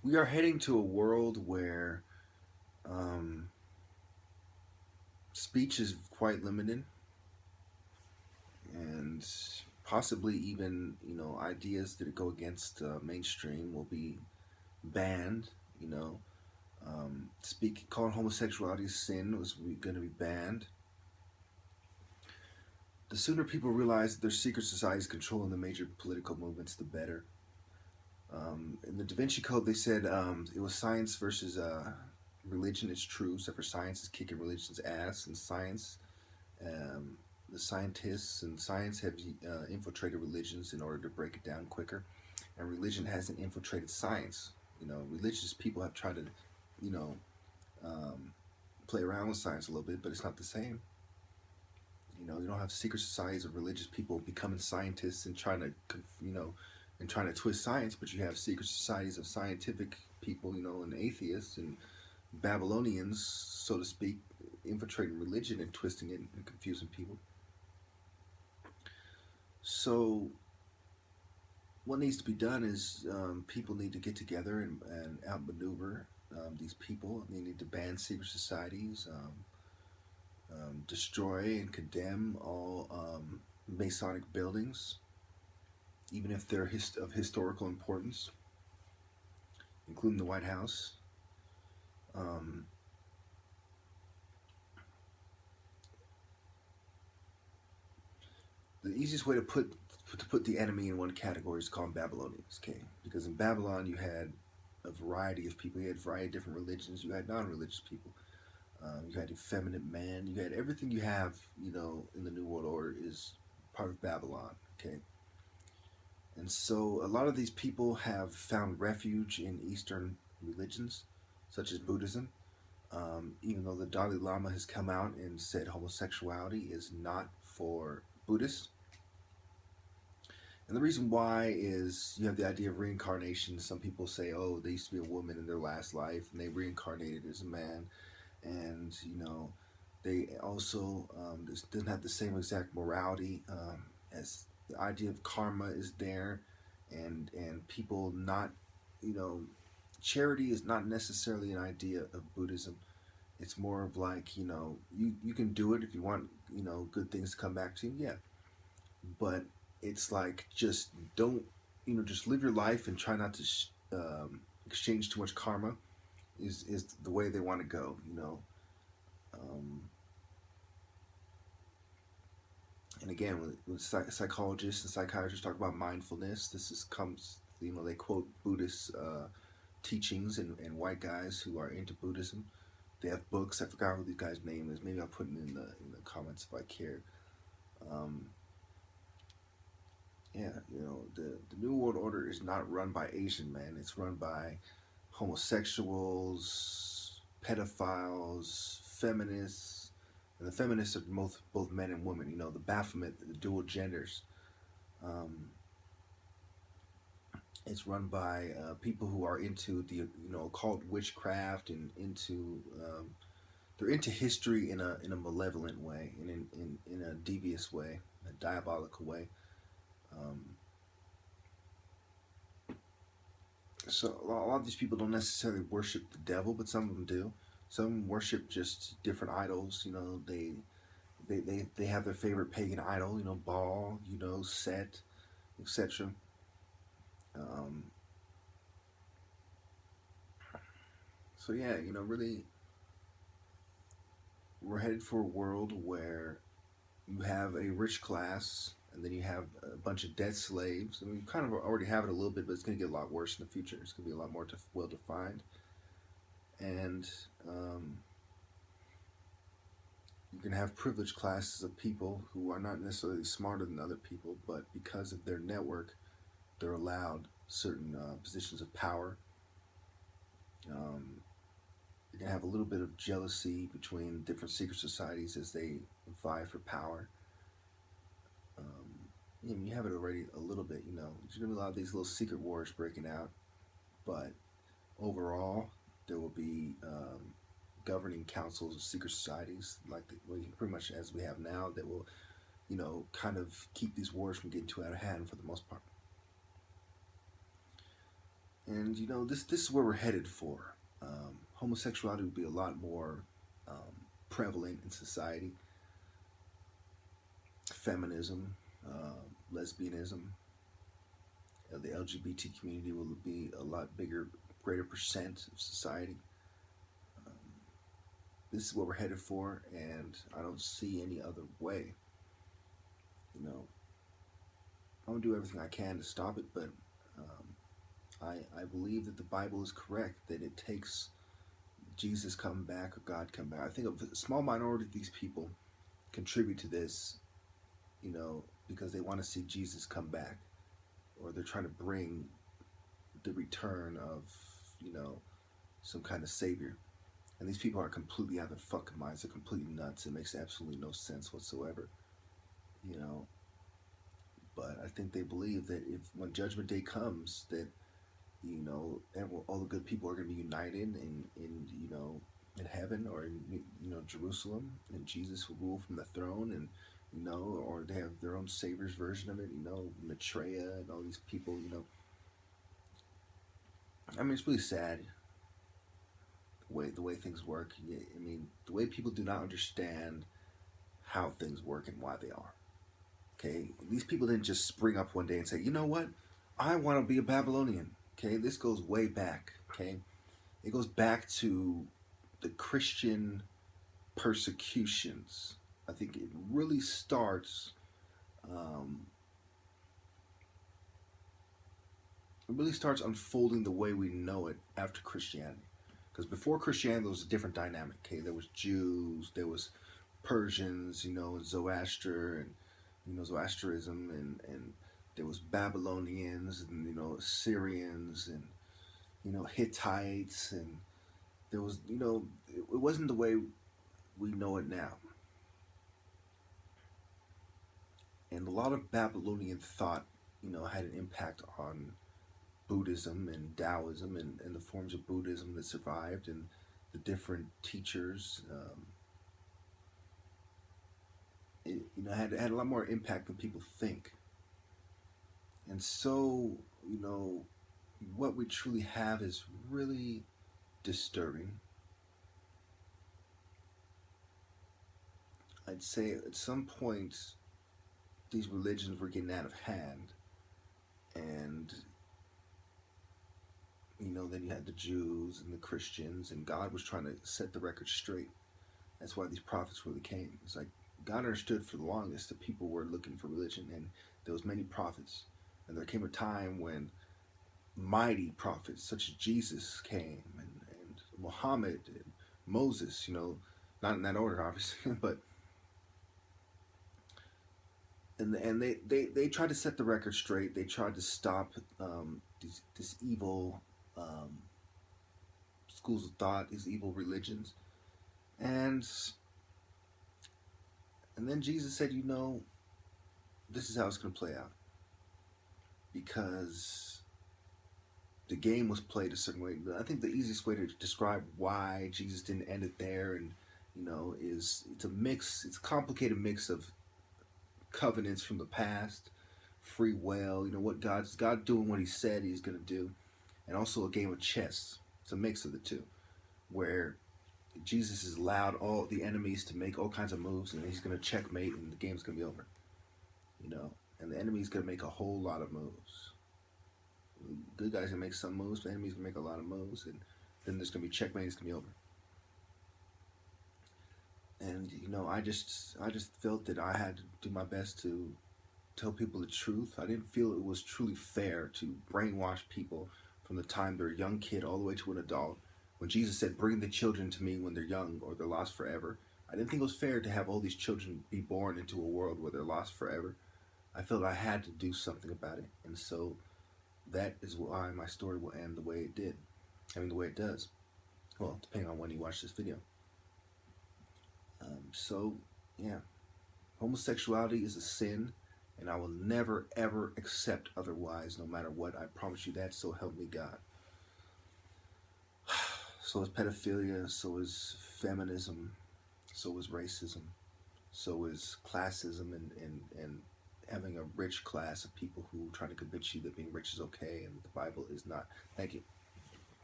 We are heading to a world where um, speech is quite limited, and possibly even ideas that go against mainstream will be banned. You know, calling homosexuality a sin was going to be banned. The sooner people realize that their secret societies controlling the major political movements, the better. In the Da Vinci Code, they said it was science versus religion. It's true, except for science is kicking religion's ass, and um, the scientists and science have infiltrated religions in order to break it down quicker, and religion hasn't infiltrated science. Religious people have tried to, you know, um, play around with science a little bit, but it's not the same. You don't have secret societies of religious people becoming scientists and trying to twist science, but you have secret societies of scientific people, and atheists and Babylonians, so to speak, infiltrating religion and twisting it and confusing people. So, what needs to be done is people need to get together and outmaneuver these people. They need to ban secret societies, destroy and condemn all Masonic buildings, even if they're of historical importance, including the White House. Um, the easiest way to put the enemy in one category is called Babylonians, okay? Because in Babylon you had a variety of people. You had a variety of different religions. You had non-religious people. You had effeminate men. You had everything you have, in the New World Order is part of Babylon, okay? And so a lot of these people have found refuge in Eastern religions, such as Buddhism. Even though the Dalai Lama has come out and said homosexuality is not for Buddhists. And the reason why is you have the idea of reincarnation. Some people say, oh, they used to be a woman in their last life and they reincarnated as a man. And, they also doesn't have the same exact morality as the idea of karma is there. And people not, you know, charity is not necessarily an idea of Buddhism. It's more of like, you can do it if you want, good things to come back to you. Yeah. But it's like, just don't, just live your life and try not to exchange too much karma is the way they want to go. Um, and again, when psychologists and psychiatrists talk about mindfulness, comes, they quote Buddhist teachings and white guys who are into Buddhism. They have books. I forgot what these guys' name is. Maybe I'll put it in the comments if I care. Um, yeah, the New World Order is not run by Asian men. It's run by homosexuals, pedophiles, feminists, and the feminists are both men and women. The Baphomet, the dual genders. Um, it's run by people who are into the occult witchcraft and into they're into history in a malevolent way, in a devious way, a diabolical way. Um, so a lot of these people don't necessarily worship the devil, but some of them do. Some worship just different idols. They have their favorite pagan idol. Baal. Set, etc. Um, so yeah, really, we're headed for a world where you have a rich class and then you have a bunch of dead slaves. I mean, you kind of already have it a little bit, but it's going to get a lot worse in the future. It's going to be a lot more well defined. And you can have privileged classes of people who are not necessarily smarter than other people, but because of their network, they're allowed certain positions of power. Um, you can have a little bit of jealousy between different secret societies as they vie for power. You have it already a little bit. There's going to be a lot of these little secret wars breaking out, but overall, there will be governing councils of secret societies, pretty much as we have now, that will, kind of keep these wars from getting too out of hand for the most part. And you know, this is where we're headed for. Homosexuality would be a lot more prevalent in society. Feminism, lesbianism, the LGBT community will be a lot bigger, greater percent of society. Um, this is what we're headed for, and I don't see any other way. You know, I'm gonna do everything I can to stop it, but I believe that the Bible is correct, that it takes Jesus come back or God come back. I think a small minority of these people contribute to this, you know, because they want to see Jesus come back, or they're trying to bring the return of, you know, some kind of savior. And these people are completely out of their fucking minds. They're completely nuts. It makes absolutely no sense whatsoever, you know. But I think they believe that if when Judgment Day comes, that you know all the good people are going to be united in you know in heaven or in you know Jerusalem, and Jesus will rule from the throne, and you know, or they have their own savior's version of it. You know, Maitreya and all these people. You know, I mean, it's really sad the way things work. I mean, the way people do not understand how things work and why they are. Okay, these people didn't just spring up one day and say, you know what, I want to be a Babylonian. Okay, this goes way back. Okay, it goes back to the Christian persecutions. I think it really starts. Um, it really starts unfolding the way we know it after Christianity. Because before Christianity, there was a different dynamic. Okay, there was Jews, there was Persians, you know, Zoroaster, and you know Zoroastrianism, and there was Babylonians, and you know Syrians, and you know Hittites, and there was you know it wasn't the way we know it now. And a lot of Babylonian thought, you know, had an impact on Buddhism and Taoism and the forms of Buddhism that survived and the different teachers. It, you know, had a lot more impact than people think. And so, you know, what we truly have is really disturbing. I'd say at some point, these religions were getting out of hand, and you know, then you had the Jews and the Christians, and God was trying to set the record straight. That's why these prophets really came. It's like God understood for the longest that people were looking for religion, and there was many prophets. And there came a time when mighty prophets such as Jesus came, and Muhammad and Moses, you know, not in that order, obviously, but and they tried to set the record straight. They tried to stop this evil schools of thought, these evil religions, and then Jesus said, you know, this is how it's going to play out, because the game was played a certain way. I think the easiest way to describe why Jesus didn't end it there, and you know, is it's a mix. It's a complicated mix of covenants from the past, free will. You know what God doing what He said He's going to do, and also a game of chess. It's a mix of the two, where Jesus has allowed all the enemies to make all kinds of moves, and He's going to checkmate, and the game's going to be over. You know, and the enemy's going to make a whole lot of moves. Good guys can make some moves, the enemy's gonna make a lot of moves, and then there's gonna be checkmate. It's gonna be over. And you know, I just felt that I had to do my best to tell people the truth. I didn't feel it was truly fair to brainwash people from the time they're a young kid all the way to an adult. When Jesus said, "Bring the children to me when they're young, or they're lost forever," I didn't think it was fair to have all these children be born into a world where they're lost forever. I felt I had to do something about it, and so that is why my story will end the way it did. I mean, the way it does. Well, depending on when you watch this video. So, yeah. Homosexuality is a sin, and I will never, ever accept otherwise, no matter what. I promise you that, so help me God. So is pedophilia, so is feminism, so is racism, so is classism and having a rich class of people who try to convince you that being rich is okay and the Bible is not. Thank you.